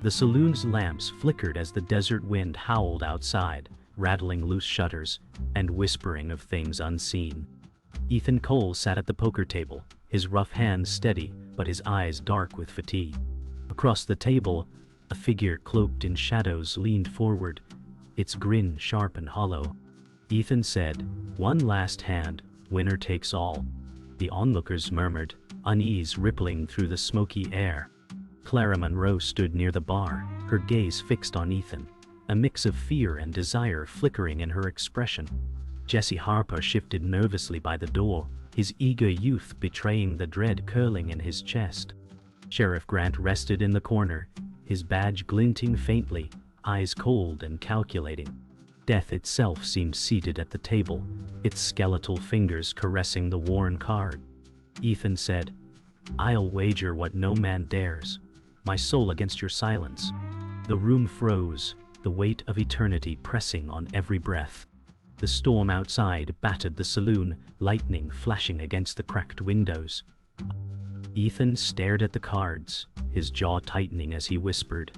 The saloon's lamps flickered as the desert wind howled outside, rattling loose shutters and whispering of things unseen. Ethan Cole sat at the poker table, his rough hands steady but his eyes dark with fatigue. Across the table, a figure cloaked in shadows leaned forward, its grin sharp and hollow. Ethan said, "One last hand, winner takes all." The onlookers murmured, unease rippling through the smoky air. Clara Monroe stood near the bar, her gaze fixed on Ethan, a mix of fear and desire flickering in her expression. Jesse Harper shifted nervously by the door, his eager youth betraying the dread curling in his chest. Sheriff Grant rested in the corner, his badge glinting faintly, eyes cold and calculating. Death itself seemed seated at the table, its skeletal fingers caressing the worn card. Ethan said, "I'll wager what no man dares. My soul against your silence." The room froze, the weight of eternity pressing on every breath. The storm outside battered the saloon, lightning flashing against the cracked windows. Ethan stared at the cards, his jaw tightening as he whispered,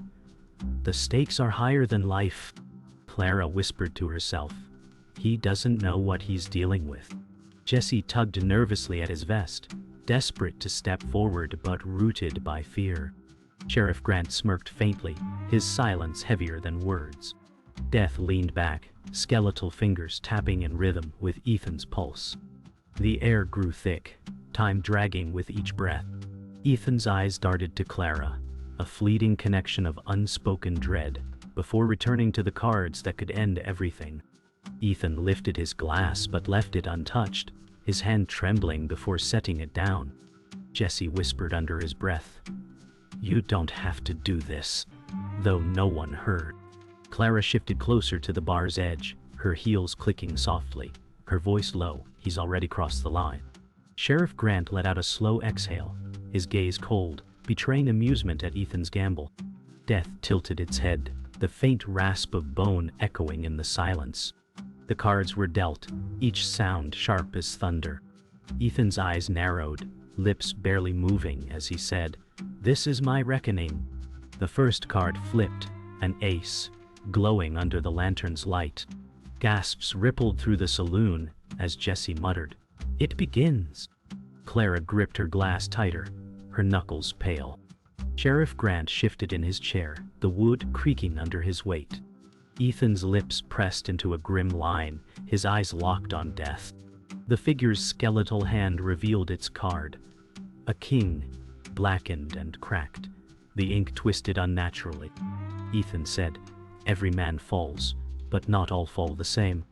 "The stakes are higher than life." Clara whispered to herself, "He doesn't know what he's dealing with." Jesse tugged nervously at his vest, desperate to step forward but rooted by fear. Sheriff Grant smirked faintly, his silence heavier than words. Death leaned back, skeletal fingers tapping in rhythm with Ethan's pulse. The air grew thick, time dragging with each breath. Ethan's eyes darted to Clara, a fleeting connection of unspoken dread, before returning to the cards that could end everything. Ethan lifted his glass but left it untouched, his hand trembling before setting it down. Jesse whispered under his breath, "You don't have to do this," though no one heard. Clara shifted closer to the bar's edge, her heels clicking softly, her voice low. "He's already crossed the line." Sheriff Grant let out a slow exhale, his gaze cold, betraying amusement at Ethan's gamble. Death tilted its head, the faint rasp of bone echoing in the silence. The cards were dealt, each sound sharp as thunder. Ethan's eyes narrowed, lips barely moving as he said, "This is my reckoning." The first card flipped, an ace, glowing under the lantern's light. Gasps rippled through the saloon as Jesse muttered, "It begins." Clara gripped her glass tighter, her knuckles pale. Sheriff Grant shifted in his chair, the wood creaking under his weight. Ethan's lips pressed into a grim line, his eyes locked on death. The figure's skeletal hand revealed its card. A king, blackened and cracked, the ink twisted unnaturally. Ethan said, "Every man falls, but not all fall the same."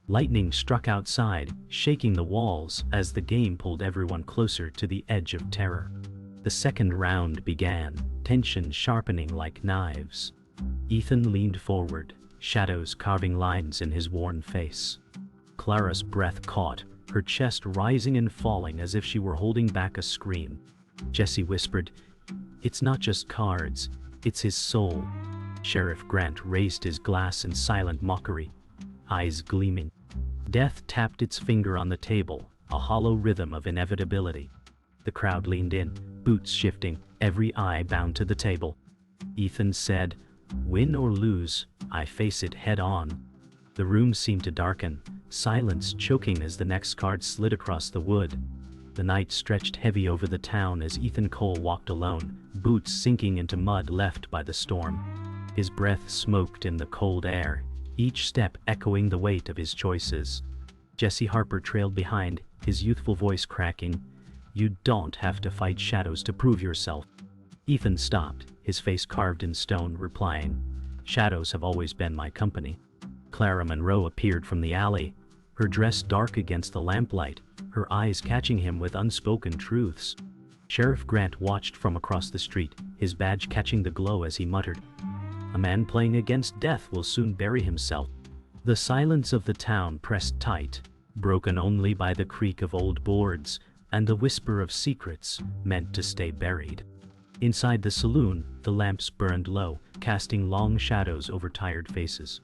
Lightning struck outside, shaking the walls as the game pulled everyone closer to the edge of terror. The second round began, tension sharpening like knives. Ethan leaned forward, shadows carving lines in his worn face. Clara's breath caught, her chest rising and falling as if she were holding back a scream. Jesse whispered, "It's not just cards, it's his soul." Sheriff Grant raised his glass in silent mockery, eyes gleaming. Death tapped its finger on the table, a hollow rhythm of inevitability. The crowd leaned in, boots shifting, every eye bound to the table. Ethan said, "Win or lose, I face it head on." The room seemed to darken, silence choking as the next card slid across the wood. The night stretched heavy over the town as Ethan Cole walked alone, boots sinking into mud left by the storm. His breath smoked in the cold air, each step echoing the weight of his choices. Jesse Harper trailed behind, his youthful voice cracking, "You don't have to fight shadows to prove yourself." Ethan stopped, his face carved in stone, replying, "Shadows have always been my company." Clara Monroe appeared from the alley, her dress dark against the lamplight, her eyes catching him with unspoken truths. Sheriff Grant watched from across the street, his badge catching the glow as he muttered, "A man playing against death will soon bury himself." The silence of the town pressed tight, broken only by the creak of old boards and the whisper of secrets meant to stay buried. Inside the saloon, the lamps burned low, casting long shadows over tired faces.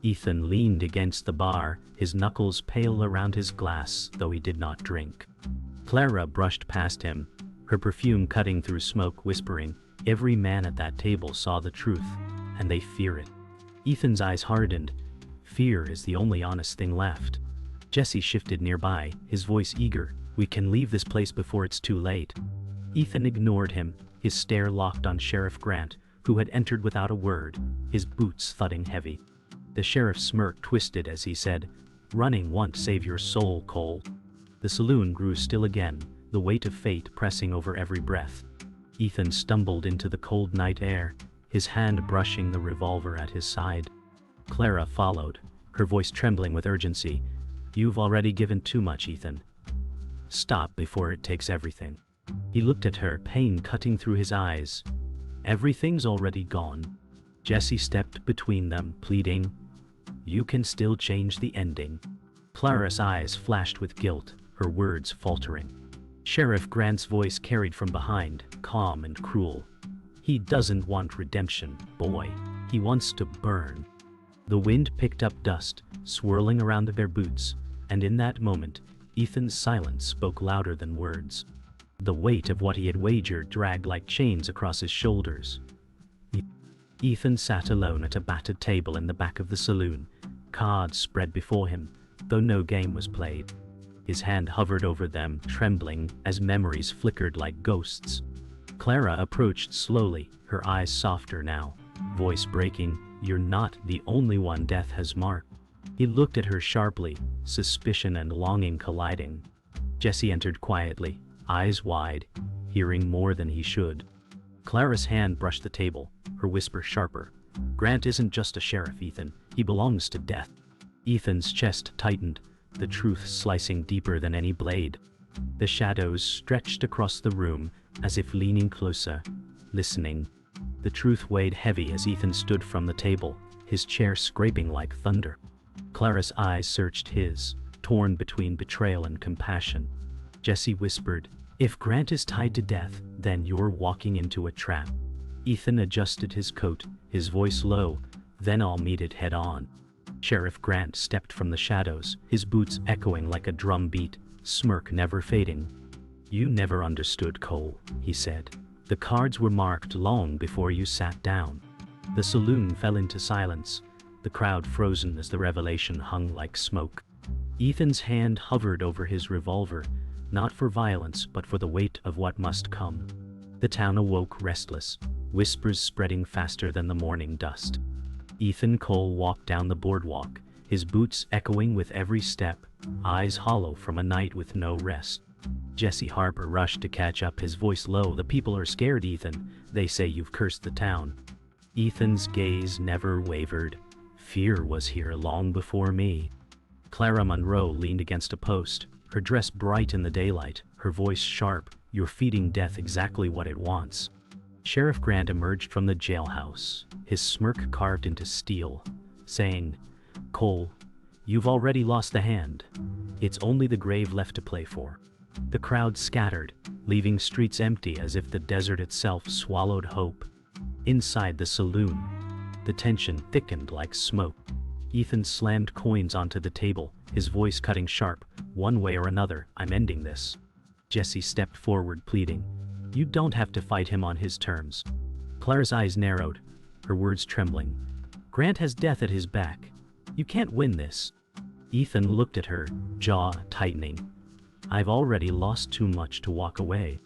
Ethan leaned against the bar, his knuckles pale around his glass, though he did not drink. Clara brushed past him, her perfume cutting through smoke, whispering, Every man at that table saw the truth, and they fear it. Ethan's eyes hardened. Fear is the only honest thing left. Jesse shifted nearby, his voice eager. We can leave this place before it's too late. Ethan ignored him, his stare locked on Sheriff Grant, who had entered without a word, his boots thudding heavy. The sheriff's smirk twisted as he said, "Running won't save your soul, Cole." The saloon grew still again, the weight of fate pressing over every breath. Ethan stumbled into the cold night air, his hand brushing the revolver at his side. Clara followed, her voice trembling with urgency. "You've already given too much, Ethan. Stop before it takes everything." He looked at her, pain cutting through his eyes. "Everything's already gone." Jesse stepped between them, pleading, "You can still change the ending." Clara's eyes flashed with guilt, her words faltering. Sheriff Grant's voice carried from behind, calm and cruel. "He doesn't want redemption, boy. He wants to burn." The wind picked up dust, swirling around their boots, and in that moment, Ethan's silence spoke louder than words. The weight of what he had wagered dragged like chains across his shoulders. Ethan sat alone at a battered table in the back of the saloon, cards spread before him, though no game was played. His hand hovered over them, trembling, as memories flickered like ghosts. Clara approached slowly, her eyes softer now, voice breaking, "You're not the only one death has marked." He looked at her sharply, suspicion and longing colliding. Jesse entered quietly, eyes wide, hearing more than he should. Clara's hand brushed the table, her whisper sharper. "Grant isn't just a sheriff, Ethan. He belongs to death." Ethan's chest tightened, the truth slicing deeper than any blade. The shadows stretched across the room, as if leaning closer, listening. The truth weighed heavy as Ethan stood from the table, his chair scraping like thunder. Clara's eyes searched his, torn between betrayal and compassion. Jesse whispered, "If Grant is tied to death, then you're walking into a trap." Ethan adjusted his coat, his voice low, "Then I'll meet it head on." Sheriff Grant stepped from the shadows, his boots echoing like a drum beat, smirk never fading. "You never understood, Cole," he said. "The cards were marked long before you sat down." The saloon fell into silence, the crowd frozen as the revelation hung like smoke. Ethan's hand hovered over his revolver, not for violence but for the weight of what must come. The town awoke restless, whispers spreading faster than the morning dust. Ethan Cole walked down the boardwalk, his boots echoing with every step, eyes hollow from a night with no rest. Jesse Harper rushed to catch up, his voice low, "The people are scared, Ethan. They say you've cursed the town." Ethan's gaze never wavered. "Fear was here long before me." Clara Monroe leaned against a post, her dress bright in the daylight, her voice sharp, "You're feeding death exactly what it wants." Sheriff Grant emerged from the jailhouse, his smirk carved into steel, saying, "Cole, you've already lost the hand. It's only the grave left to play for." The crowd scattered, leaving streets empty as if the desert itself swallowed hope. Inside the saloon, the tension thickened like smoke. Ethan slammed coins onto the table, his voice cutting sharp, "One way or another, I'm ending this." Jesse stepped forward, pleading, "You don't have to fight him on his terms." Clara's eyes narrowed, her words trembling. "Grant has death at his back. You can't win this." Ethan looked at her, jaw tightening. "I've already lost too much to walk away."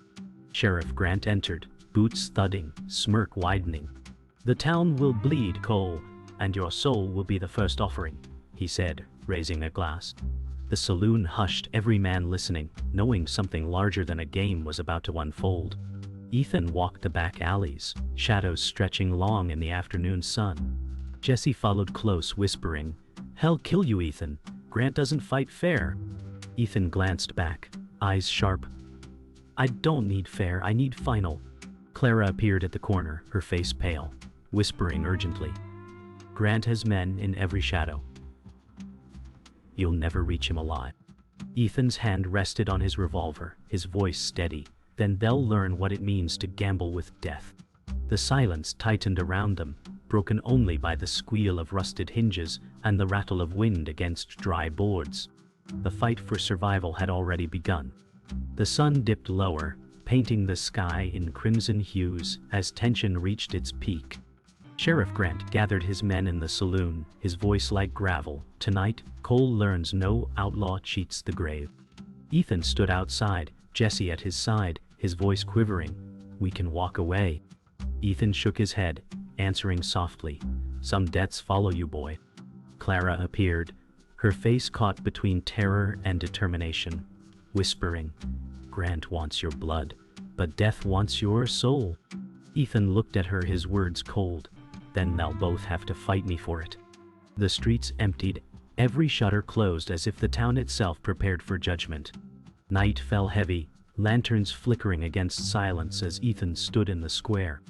Sheriff Grant entered, boots thudding, smirk widening. "The town will bleed, Cole, and your soul will be the first offering," he said, raising a glass. The saloon hushed, every man listening, knowing something larger than a game was about to unfold. Ethan walked the back alleys, shadows stretching long in the afternoon sun. Jesse followed close, whispering, "Hell kill you, Ethan. Grant doesn't fight fair." Ethan glanced back, eyes sharp. "I don't need fair, I need final." Clara appeared at the corner, her face pale, whispering urgently, "Grant has men in every shadow. You'll never reach him alive." Ethan's hand rested on his revolver, his voice steady. "Then they'll learn what it means to gamble with death." The silence tightened around them, broken only by the squeal of rusted hinges and the rattle of wind against dry boards. The fight for survival had already begun. The sun dipped lower, painting the sky in crimson hues as tension reached its peak. Sheriff Grant gathered his men in the saloon, his voice like gravel. Tonight, Cole learns no outlaw cheats the grave. Ethan stood outside, Jesse at his side, his voice quivering. We can walk away. Ethan shook his head, answering softly. Some deaths follow you, boy. Clara appeared, her face caught between terror and determination, whispering, Grant wants your blood, but death wants your soul. Ethan looked at her, his words cold. Then they'll both have to fight me for it. The streets emptied, every shutter closed as if the town itself prepared for judgment. Night fell heavy, lanterns flickering against silence as Ethan stood in the square.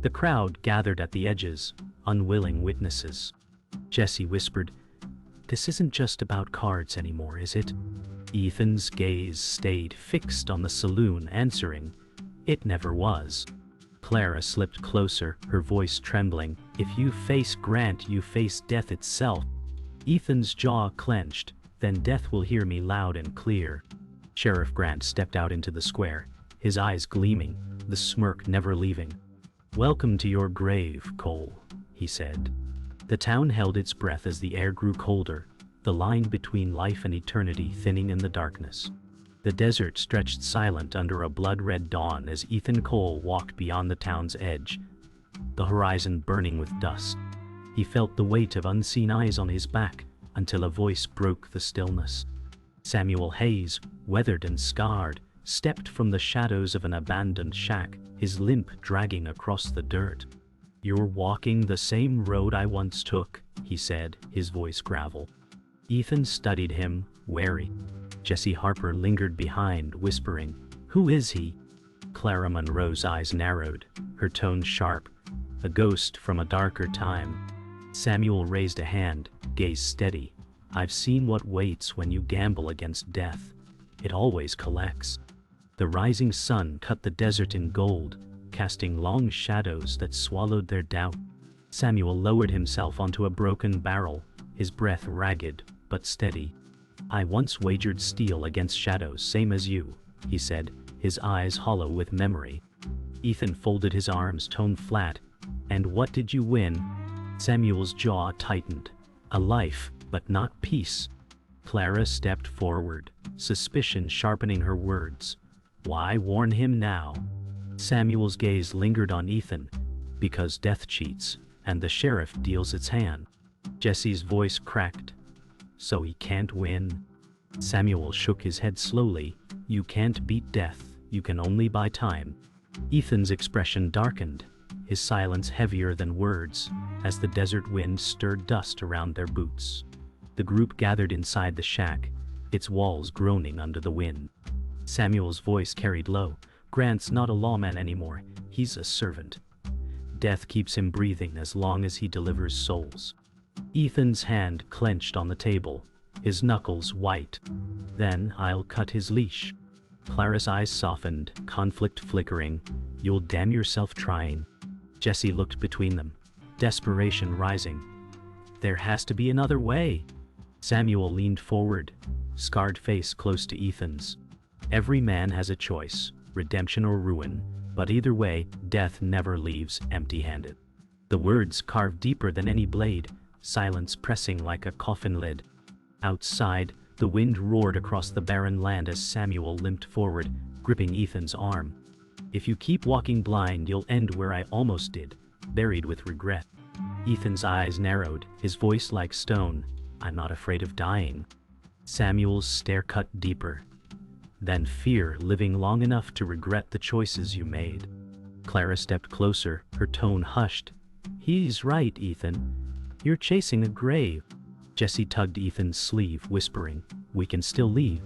The crowd gathered at the edges, unwilling witnesses. Jesse whispered, This isn't just about cards anymore, is it? Ethan's gaze stayed fixed on the saloon, answering, It never was. Clara slipped closer, her voice trembling. If you face Grant, you face death itself. Ethan's jaw clenched. Then death will hear me loud and clear. Sheriff Grant stepped out into the square, his eyes gleaming, the smirk never leaving. Welcome to your grave, Cole, he said. The town held its breath as the air grew colder, the line between life and eternity thinning in the darkness. The desert stretched silent under a blood-red dawn as Ethan Cole walked beyond the town's edge, the horizon burning with dust. He felt the weight of unseen eyes on his back until a voice broke the stillness. Samuel Hayes, weathered and scarred, stepped from the shadows of an abandoned shack, his limp dragging across the dirt. You're walking the same road I once took, he said, his voice gravel. Ethan studied him, wary. Jesse Harper lingered behind, whispering, Who is he? Clara Monroe's eyes narrowed, her tone sharp, a ghost from a darker time. Samuel raised a hand, gaze steady. I've seen what waits when you gamble against death. It always collects. The rising sun cut the desert in gold, casting long shadows that swallowed their doubt. Samuel lowered himself onto a broken barrel, his breath ragged but steady. I once wagered steel against shadows, same as you, he said, his eyes hollow with memory. Ethan folded his arms, tone flat. And what did you win? Samuel's jaw tightened. A life, but not peace. Clara stepped forward, suspicion sharpening her words. Why warn him now? Samuel's gaze lingered on Ethan. Because death cheats, and the sheriff deals its hand. Jesse's voice cracked. So he can't win? Samuel shook his head slowly. You can't beat death, you can only buy time. Ethan's expression darkened, his silence heavier than words, as the desert wind stirred dust around their boots. The group gathered inside the shack, its walls groaning under the wind. Samuel's voice carried low. Grant's not a lawman anymore, he's a servant. Death keeps him breathing as long as he delivers souls. Ethan's hand clenched on the table, his knuckles white. Then I'll cut his leash. Clara's eyes softened, conflict flickering. You'll damn yourself trying. Jesse looked between them, desperation rising. There has to be another way. Samuel leaned forward, scarred face close to Ethan's. Every man has a choice, redemption or ruin, but either way, death never leaves empty-handed. The words carved deeper than any blade, silence pressing like a coffin lid. Outside, the wind roared across the barren land as Samuel limped forward, gripping Ethan's arm. If you keep walking blind, you'll end where I almost did, buried with regret. Ethan's eyes narrowed, his voice like stone. I'm not afraid of dying. Samuel's stare cut deeper. Then fear, living long enough to regret the choices you made. Clara stepped closer, her tone hushed. He's right, Ethan. You're chasing a grave. Jesse tugged Ethan's sleeve, whispering, We can still leave.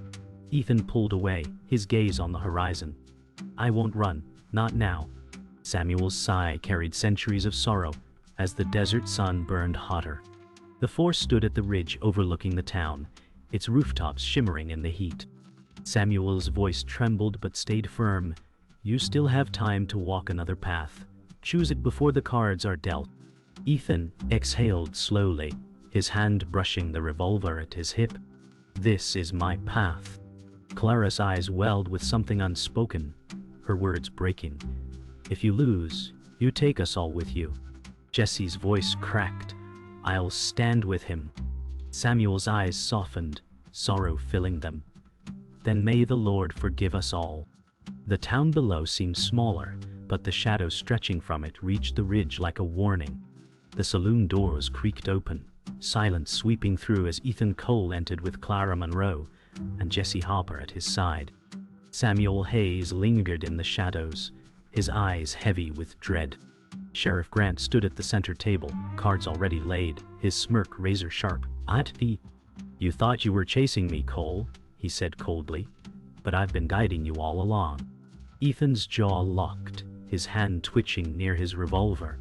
Ethan pulled away, his gaze on the horizon. I won't run, not now. Samuel's sigh carried centuries of sorrow as the desert sun burned hotter. The four stood at the ridge overlooking the town, its rooftops shimmering in the heat. Samuel's voice trembled but stayed firm. You still have time to walk another path. Choose it before the cards are dealt. Ethan exhaled slowly, his hand brushing the revolver at his hip. This is my path. Clara's eyes welled with something unspoken. her words breaking. "If you lose, you take us all with you." Jesse's voice cracked. "I'll stand with him." Samuel's eyes softened, sorrow filling them. "Then may the Lord forgive us all." The town below seemed smaller, but the shadow stretching from it reached the ridge like a warning. The saloon doors creaked open, silence sweeping through as Ethan Cole entered with Clara Monroe and Jesse Hopper at his side. Samuel Hayes lingered in the shadows, his eyes heavy with dread. Sheriff Grant stood at the center table, cards already laid, his smirk razor sharp. "You thought you were chasing me, Cole," he said coldly, "but I've been guiding you all along." Ethan's jaw locked, his hand twitching near his revolver.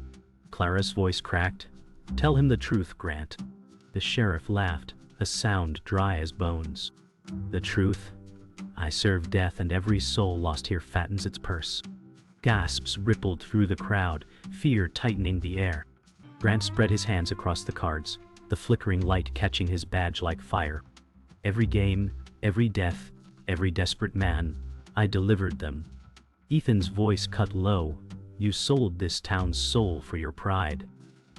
Clara's voice cracked. "Tell him the truth, Grant." The sheriff laughed, a sound dry as bones. "The truth? I serve death, and every soul lost here fattens its purse." Gasps rippled through the crowd, fear tightening the air. Grant spread his hands across the cards, the flickering light catching his badge like fire. "Every game, every death, every desperate man, I delivered them." Ethan's voice cut low. "You sold this town's soul for your pride."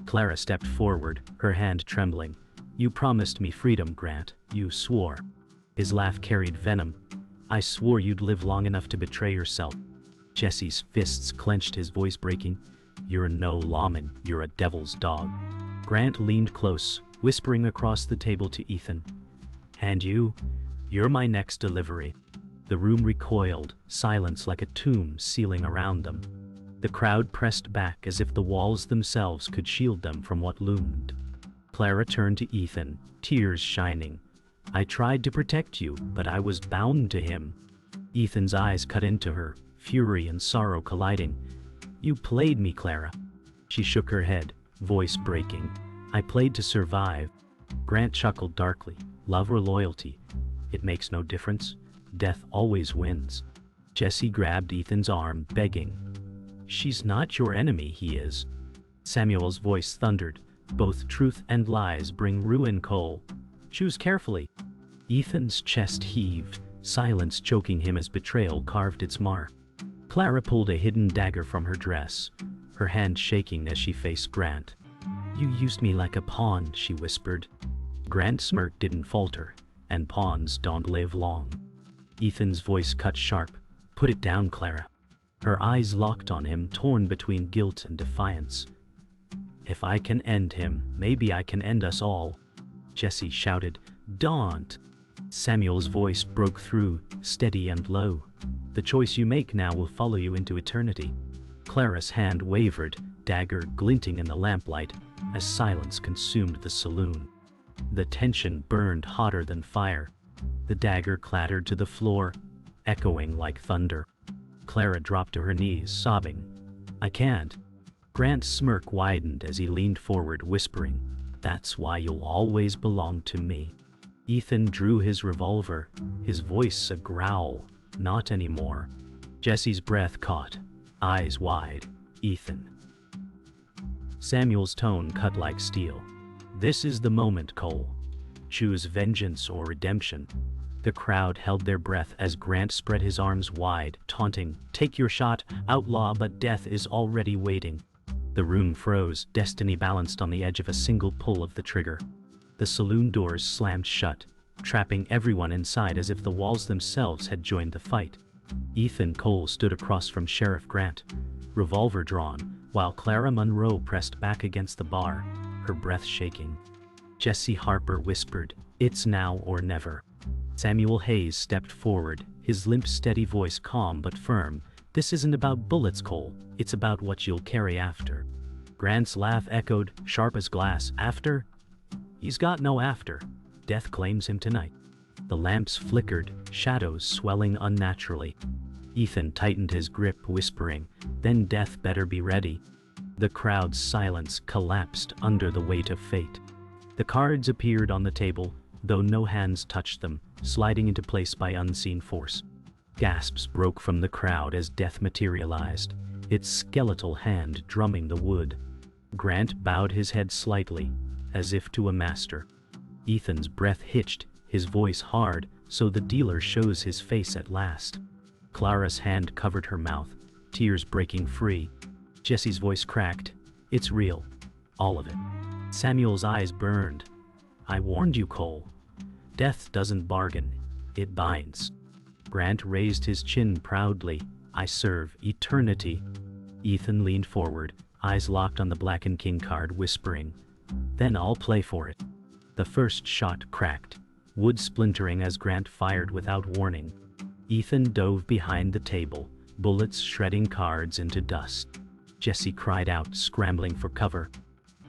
Clara stepped forward, her hand trembling. "You promised me freedom, Grant. You swore." His laugh carried venom. "I swore you'd live long enough to betray yourself." Jesse's fists clenched, his voice breaking. "You're no lawman, you're a devil's dog." Grant leaned close, whispering across the table to Ethan. "And you're my next delivery." The room recoiled, silence like a tomb sealing around them. The crowd pressed back as if the walls themselves could shield them from what loomed. Clara turned to Ethan, tears shining. "I tried to protect you, but I was bound to him." Ethan's eyes cut into her, fury and sorrow colliding. "You played me, Clara." She shook her head, voice breaking. "I played to survive." Grant chuckled darkly. "Love or loyalty? It makes no difference. Death always wins." Jesse grabbed Ethan's arm, begging. "She's not your enemy, he is." Samuel's voice thundered. "Both truth and lies bring ruin, Cole. Choose carefully." Ethan's chest heaved, silence choking him as betrayal carved its mark. Clara pulled a hidden dagger from her dress, her hand shaking as she faced Grant. "You used me like a pawn," she whispered. Grant's smirk didn't falter, and pawns don't live long. Ethan's voice cut sharp. "Put it down, Clara." Her eyes locked on him, torn between guilt and defiance. "If I can end him, maybe I can end us all." Jesse shouted, "Don't!" Samuel's voice broke through, steady and low. "The choice you make now will follow you into eternity." Clara's hand wavered, dagger glinting in the lamplight, as silence consumed the saloon. The tension burned hotter than fire. The dagger clattered to the floor, echoing like thunder. Clara dropped to her knees, sobbing. "I can't." Grant's smirk widened as he leaned forward, whispering, "That's why you'll always belong to me." Ethan drew his revolver, his voice a growl. "Not anymore." Jesse's breath caught, eyes wide. "Ethan." Samuel's tone cut like steel. "This is the moment, Cole. Choose vengeance or redemption." The crowd held their breath as Grant spread his arms wide, taunting, "Take your shot, outlaw, but death is already waiting." The room froze, destiny balanced on the edge of a single pull of the trigger. The saloon doors slammed shut, trapping everyone inside as if the walls themselves had joined the fight. Ethan Cole stood across from Sheriff Grant, revolver drawn, while Clara Monroe pressed back against the bar, her breath shaking. Jesse Harper whispered, "It's now or never." Samuel Hayes stepped forward, his limp, steady voice calm but firm. "This isn't about bullets, Cole. It's about what you'll carry after." Grant's laugh echoed, sharp as glass. "After? He's got no after. Death claims him tonight." The lamps flickered, shadows swelling unnaturally. Ethan tightened his grip, whispering, "Then death better be ready." The crowd's silence collapsed under the weight of fate. The cards appeared on the table, though no hands touched them, sliding into place by unseen force. Gasps broke from the crowd as death materialized, its skeletal hand drumming the wood. Grant bowed his head slightly, as if to a master. Ethan's breath hitched, his voice hard, "So the dealer shows his face at last." Clara's hand covered her mouth, tears breaking free. Jesse's voice cracked. It's real. All of it. Samuel's eyes burned. I warned you, Cole. Death doesn't bargain. It binds. Grant raised his chin proudly. I serve eternity. Ethan leaned forward, eyes locked on the blackened king card, whispering, then I'll play for it. The first shot cracked, wood splintering as Grant fired without warning. Ethan dove behind the table, bullets shredding cards into dust. Jesse cried out, scrambling for cover.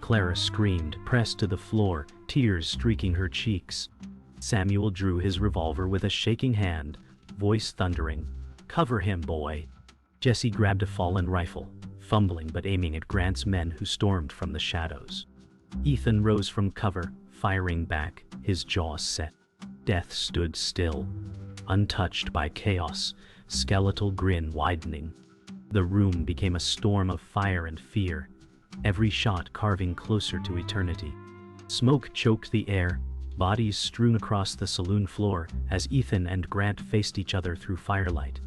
Clara screamed, pressed to the floor, tears streaking her cheeks. Samuel drew his revolver with a shaking hand, voice thundering, cover him, boy. Jesse grabbed a fallen rifle, fumbling but aiming at Grant's men who stormed from the shadows. Ethan rose from cover, firing back, his jaw set. Death stood still, untouched by chaos, skeletal grin widening. The room became a storm of fire and fear, every shot carving closer to eternity. Smoke choked the air, bodies strewn across the saloon floor as Ethan and Grant faced each other through firelight.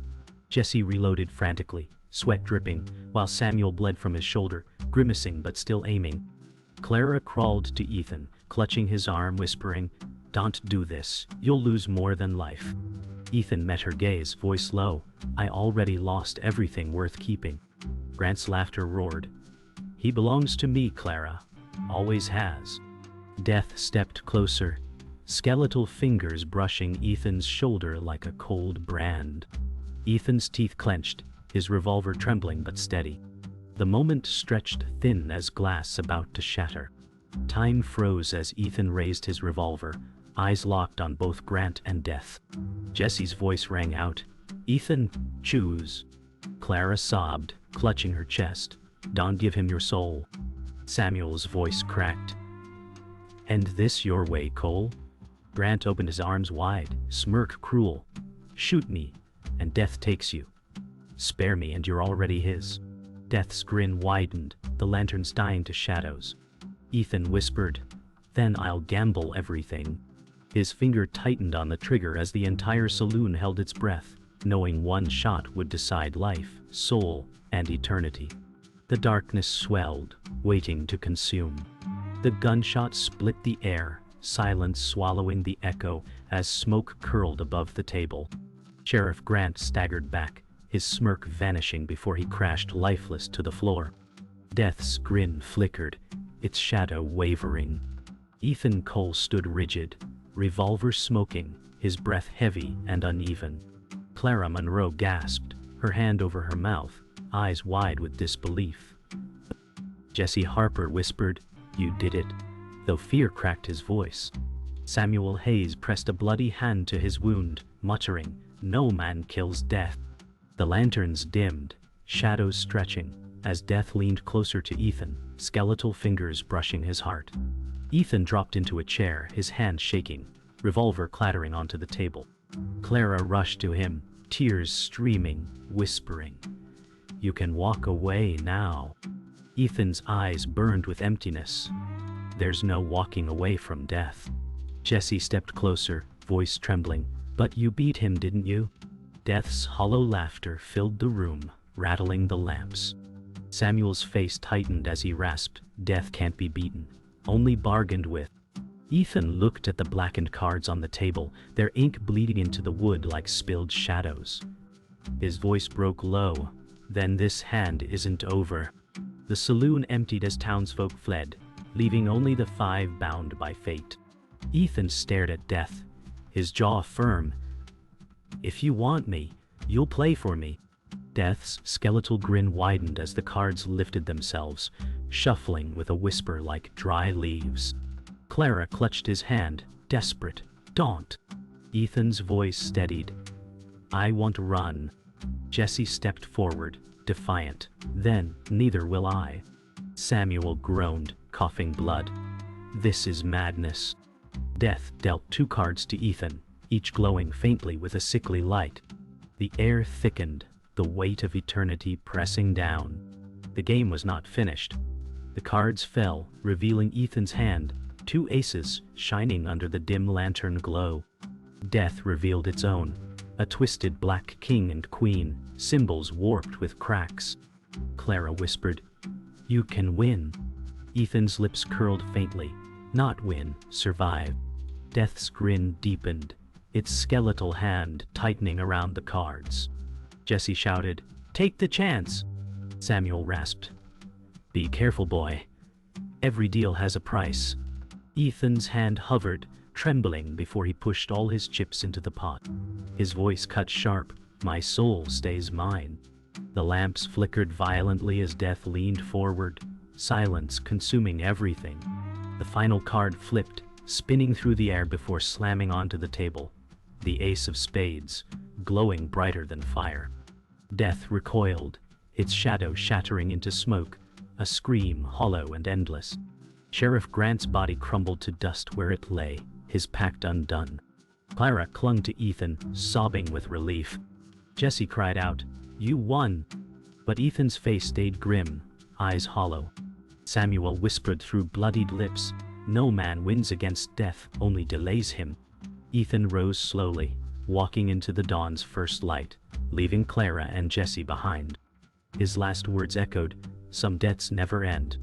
Jesse reloaded frantically, sweat dripping, while Samuel bled from his shoulder, grimacing but still aiming. Clara crawled to Ethan, clutching his arm, whispering, "Don't do this, you'll lose more than life." Ethan met her gaze, voice low, "I already lost everything worth keeping." Grant's laughter roared. "He belongs to me, Clara. Always has." Death stepped closer, skeletal fingers brushing Ethan's shoulder like a cold brand. Ethan's teeth clenched, his revolver trembling but steady. The moment stretched thin as glass about to shatter. Time froze as Ethan raised his revolver, eyes locked on both Grant and Death. Jesse's voice rang out, "Ethan, choose." Clara sobbed, clutching her chest, "Don't give him your soul." Samuel's voice cracked, "End this your way, Cole." Grant opened his arms wide, smirk cruel, "Shoot me, and Death takes you. Spare me and you're already his." Death's grin widened, the lanterns dying to shadows. Ethan whispered, "Then I'll gamble everything." His finger tightened on the trigger as the entire saloon held its breath, knowing one shot would decide life, soul, and eternity. The darkness swelled, waiting to consume. The gunshot split the air, silence swallowing the echo as smoke curled above the table. Sheriff Grant staggered back, his smirk vanishing before he crashed lifeless to the floor. Death's grin flickered, its shadow wavering. Ethan Cole stood rigid, revolver smoking, his breath heavy and uneven. Clara Monroe gasped, her hand over her mouth, eyes wide with disbelief. Jesse Harper whispered, "You did it," though fear cracked his voice. Samuel Hayes pressed a bloody hand to his wound, muttering, "No man kills Death." The lanterns dimmed, shadows stretching, as Death leaned closer to Ethan, skeletal fingers brushing his heart. Ethan dropped into a chair, his hand shaking, revolver clattering onto the table. Clara rushed to him, tears streaming, whispering, "You can walk away now." Ethan's eyes burned with emptiness. "There's no walking away from Death." Jesse stepped closer, voice trembling, "But you beat him, didn't you?" Death's hollow laughter filled the room, rattling the lamps. Samuel's face tightened as he rasped, "Death can't be beaten, only bargained with." Ethan looked at the blackened cards on the table, their ink bleeding into the wood like spilled shadows. His voice broke low, "Then this hand isn't over." The saloon emptied as townsfolk fled, leaving only the 5 bound by fate. Ethan stared at Death, his jaw firm. "If you want me, you'll play for me." Death's skeletal grin widened as the cards lifted themselves, shuffling with a whisper like dry leaves. Clara clutched his hand, desperate. "Don't." Ethan's voice steadied. "I won't run." Jesse stepped forward, defiant. "Then, neither will I." Samuel groaned, coughing blood. "This is madness." Death dealt 2 cards to Ethan, each glowing faintly with a sickly light. The air thickened, the weight of eternity pressing down. The game was not finished. The cards fell, revealing Ethan's hand, 2 aces shining under the dim lantern glow. Death revealed its own, A twisted black king and queen, symbols warped with cracks. Clara whispered, "You can win." Ethan's lips curled faintly. Not win, survive. Death's grin deepened, its skeletal hand tightening around the cards. Jesse shouted, "Take the chance!" Samuel rasped, "Be careful, boy. Every deal has a price." Ethan's hand hovered, trembling before he pushed all his chips into the pot. His voice cut sharp, "My soul stays mine." The lamps flickered violently as Death leaned forward, silence consuming everything. The final card flipped, spinning through the air before slamming onto the table. The ace of spades, glowing brighter than fire. Death recoiled, its shadow shattering into smoke, a scream hollow and endless. Sheriff Grant's body crumbled to dust where it lay, his pact undone. Clara clung to Ethan, sobbing with relief. Jesse cried out, "You won!" But Ethan's face stayed grim, eyes hollow. Samuel whispered through bloodied lips, "No man wins against death, only delays him." Ethan rose slowly, walking into the dawn's first light, leaving Clara and Jesse behind. His last words echoed, "Some debts never end."